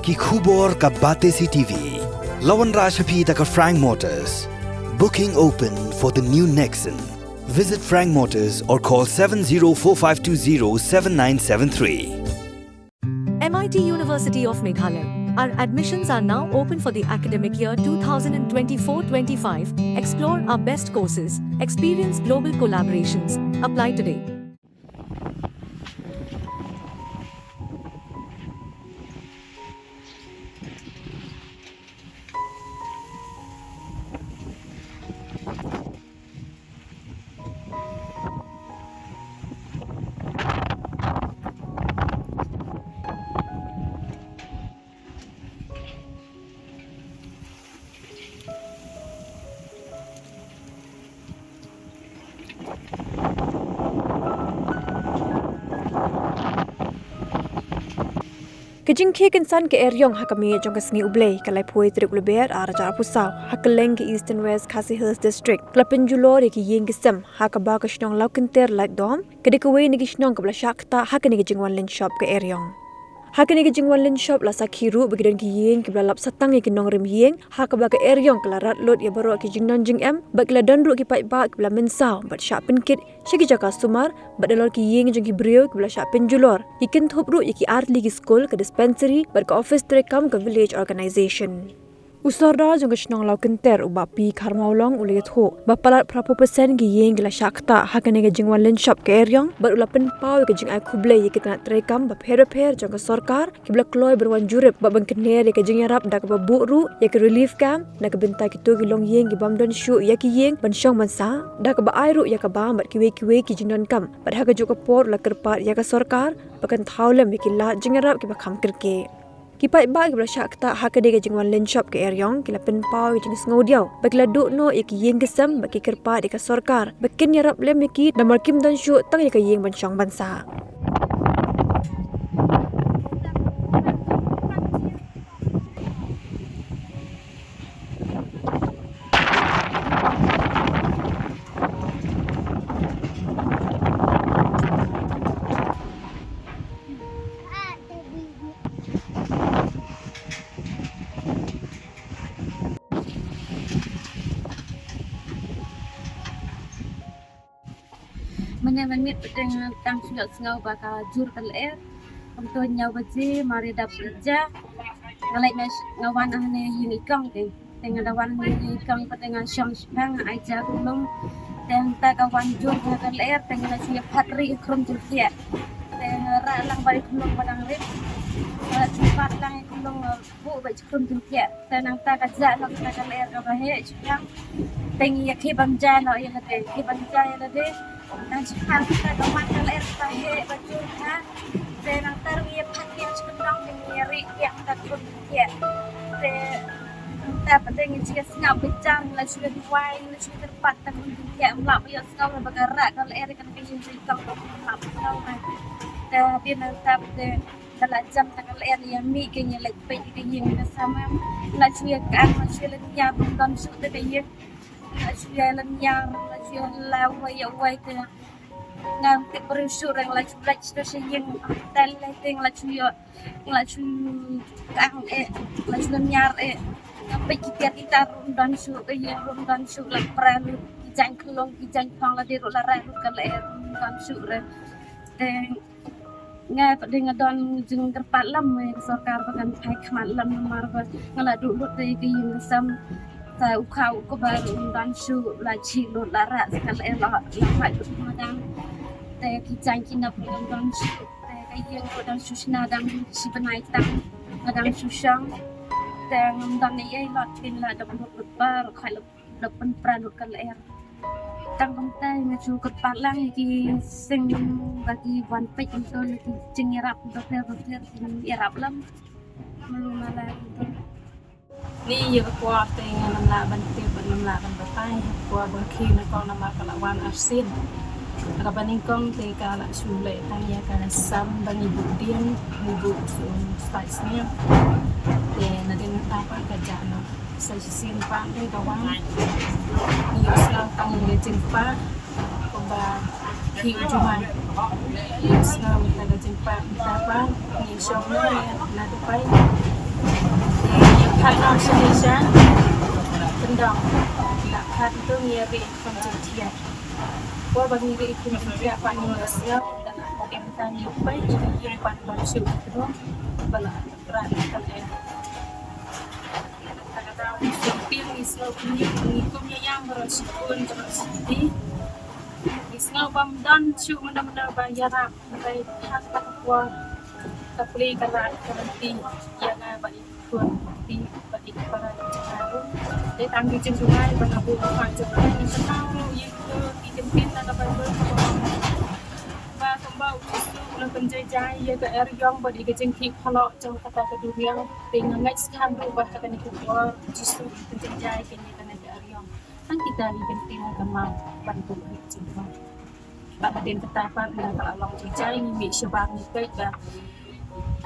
ki khubor ka bate CTV. Lawan Rashapi taka Frank Motors. Booking open for the new Nexon. Visit Frank Motors or call 7045207973. MIT University of Meghalaya. Our admissions are now open for the academic year 2024-25. Explore our best courses. Experience global collaborations. Apply today. Kejingke kensan ke eryong hakami jong kesngi ublei kalai puai trip leber araja pusau hakeleng ke East and West Khasi Hills District klapen julor ki yeng kesem hakaba ke shnong laukenter like dom kedekwe ni ki shnong ke blashakta hakani ke jingwan len shop ke eryong hakani ke jingwan len shop la sakhiru begidan ki yeng ke blalap satang ki nong rem yeng hakaba ke eryong kelarat lot ya baro ki jingnon jing em bakla donru ki pai ba ke blamen saw bat sha penkit shiki jaka sumar badalor ki yeng jong ki brio ke blasha penjulor ikin thopru ki artli ki school ke dispensary bar ke office terekam ke village organization Usarda jong kesnong lau kenter ubapi karmaulong ulit ho bapalat prapo persen ki yeng gila shakta hakane ke jingwan len shop ke eryong bar ulapen pau ke jing ai kuble ye kitna terekam ba pher jong ke sarkar ki blak loy berwan jurep ba bangkener ye ke jing yarap dak ba buru ye ke relief camp na ke bentai ki to gilong yeng ki bamdon shu ye ki yeng ban shong mansa dak ba airu ye ka ba mat ki we ki jingnon kam ba ha ke jo ke por la kerpat ye ke sarkar bakan thaulem ye ki la jing yarap ki ba kham kerke Kipai ba ki blashakta hakade ke jingwan len shop ke eryong kila pen pau ke jenis ngodiau bakla duk no iki yeng gesam baki kerpa de ka sarkar bakin yarap lem iki namar kim dan shu tang ye ka yeng ban shong bansa Menit dengan tang sengau bakal jur kal air untuk nyawa baji mari dap kerja ngalai mes ngawan ahne yini kang ke dengan dawan yini kang dengan syang bang aja gulung dan ta kawan jur kal air dengan siap patri krum jur dia dan ra lang balik gulung padang rip cepat lang gulung bu balik krum jur dia dan nang ta kaja nak kal air ka bahe syang tengi yakhi bamja no yang ate ki bamja ya de dan sekarang kita kawan kalau air tahe baju ha dan antar dia pakai sekendang menyeri yang tak diaแต่ประเด็นที่สงบจังและช่วยดูไว้และช่วยกันปัดแต่คนที่แย่หลับยังสงบและบางกระก็เลยกันกินสิ่งต่างๆหลับเท่านั้นแต่เพียงแต่ประเด็นแต่ละจำแต่ก็เลยยังมีกันยังเล็กไปกันยังนะสามารถและช่วยกันและช่วยเล่นยาบำบัดสุดแต่ยังและช่วยเล่นยาและช่วยเล่าไว้กันงานติดบริสุทธิ์และช่วยตัวเองแต่ละเรื่องและช่วยกันและช่วยยาไปkita rundan su ke rundan su la pralu kijang kelong kijang pang la diru la ralu ka la rundan su re te nga dengan don jeng kerpat lam sarkar bakan pai khmat lam mar ba ngala du lut te ke yin sam ta ukau ko ba rundan su la chi lut la ra ka la la pai du madang te kijang kinap rundan su te ke yin ko dan su sna dang si benai tang madang su sangแต่ตอนนี้หลอดกินละดับหลุดบ้าใครดับเป็นปลาหลุดกันแล้วตั้งคำเต้มาชูกับปากล่างกี่สิ่งบางทีวันไปจนตัวเลยจึงรับตัวเธอรับล้ำมาลงมาแล้วนี่อยู่กว่าแต่งน้ำลาบันเทปน้ำลาบันใต้กว่าบางทีนักกองน้ำลากละวันอาเซียนแล้วบันนี้กองเตะกาละชูเล่ตั้งยาการซ้ำบันนี้บุเดียนบุสไตล์เนี่ยna din tapang kerja no sa simpan din kawan iyo sila ang legend pa kung ba hiyo juman iyo sila ang legend pa tapang ni show na natupay Kalau Indonesia tendang nak kan tu nyeri penjentian. Gua bagi dia penjentian apa ni Malaysia dan yang tanya baik yang pan syuk tu bala beran kan eh. Kata sempil Islam punya pengikutnya yang bersyukur bersedih. Islam pamdan syuk mana-mana bayar dari hak takwa kapli karat kanti yang bagi tuan di bagi para jarum dia tanggi sungai banabu panjang yang tahu yang dijemput dan Bible và thông báo là cần chơi trái ya cái yang bagi kecing hip halok trong kata kedua yang dengan ngay sekarang berubah kata ni kedua justru cần chơi kini kan ada yang kan kita dibentin kemal bantu cinta bạn đến ketapan là kalau long chơi ngimi sebab ni baik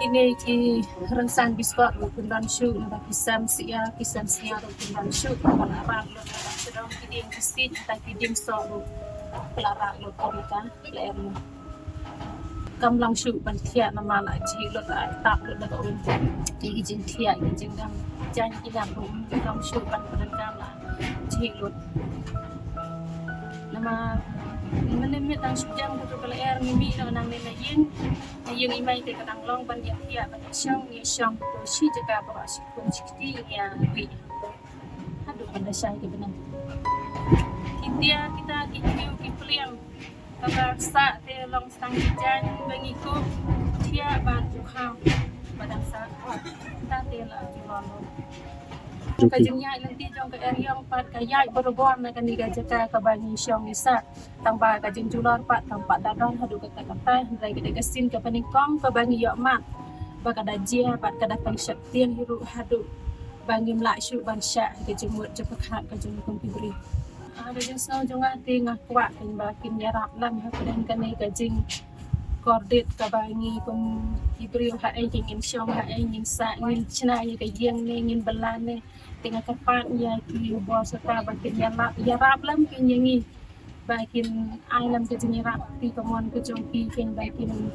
ini ki rengsan biskot kundan syu na kisam sia kundan syu para ran lo sedang kiding kisit ta kiding so lara lo korika ler kamlang syu ban thia na mala ji lo ta tak lo da on di jin thia jin dang jan ki dang kam syu ban ban kamla ji lo nama menemit ang sujang tu kalau air mimi na nang nena yin yung imay kay kadang long ban ya ban siyang to si jaga bawa si kun sikti ya wi aduh pada saya ke benar kita kiu kipeliang kabar sa te long stang jan bangiku dia bantu kau pada sa ta te la jilolo kajengnya nanti jong ke area 4 kayai berobor na kaniga jaka kabani syong isa tambah kajeng julor pak tampak dadon hadu kata-kata dari gede kesin ke peningkong kabani yok mak bakada jia pat kada pangsyat tiang hiru hadu bangi mlak syu bansya kejemut jepakhat kajeng kumpibri ada jeng sau jong ati ngakwak ken bakin yarap lam hadan kane kajeng kordet kabangi kum ibri ha ingin syong ha ingin sa ingin chna ye kajeng ne ingin belane tengah kapat ya ki bos serta bakin yarap lam kin yangi bakin alam ke jenyarap ti kemon ke jongki kin bakin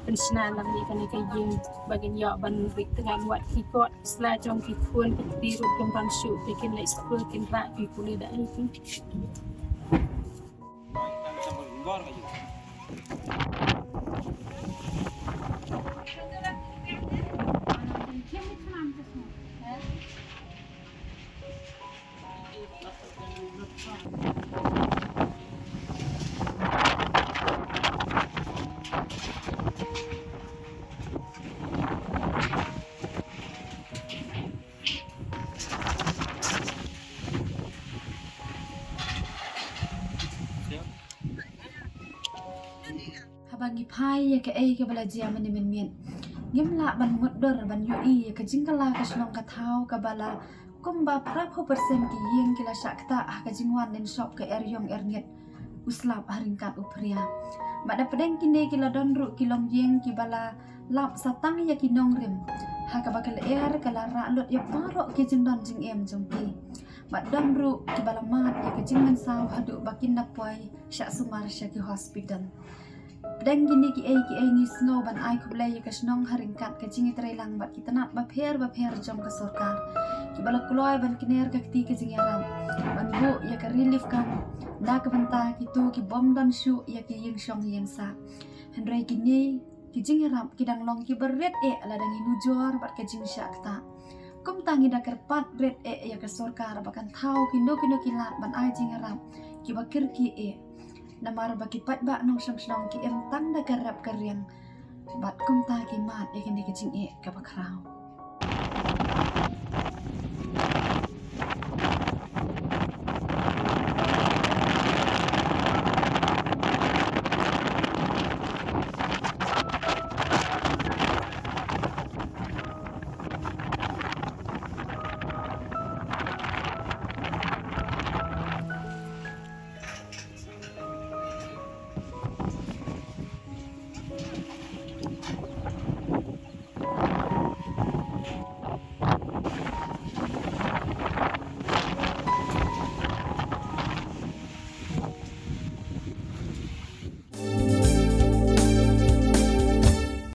pensna lam ni kan kajeng bakin ya ban rik tengah buat kikot sela jongki pun ti ru kempan syu bikin lek sepul kin rak ki kuli da itu bangi pai ya ke ai ke belajar men ngim la ban muddor ban yui ke jingkala ke snong ka thau ka bala kumba prapho persen ki yeng kila sakta ka jingwan den sok ke eryong ernyet uslap haringkat upria mada pedeng kine kila donru kilong yeng ki bala lap satang ya kinong rim ha ka bakal kala ra lot ya paro ke jingdon jing em jongki mat donru ki bala mat ya ke jingmen saw hadu bakin napoi syak sumar syaki hospital pedang gini ki ai ni snow ban ai kublai ka snong haringkat ka jingi trelang bat kita nat ba pher jom ka sorkar ki bala kuloy ban kiner ka ti ka jingi aram ban bu ya ka relief kan da ka banta ki tu ki bom dan shu ya ki yeng shong yeng sa henry kini ki jingi aram ki dang long ki beret ala dang inu jor bat ka jing syakta kum tangi da kerpat red ya ka sorkar bakan thau ki no ki lat ban ai jingi aram ki bakir ki namar baki pat ba nong snong ki em tang da garap karyang bat kum ta ki mat e kini kecing ka bakrau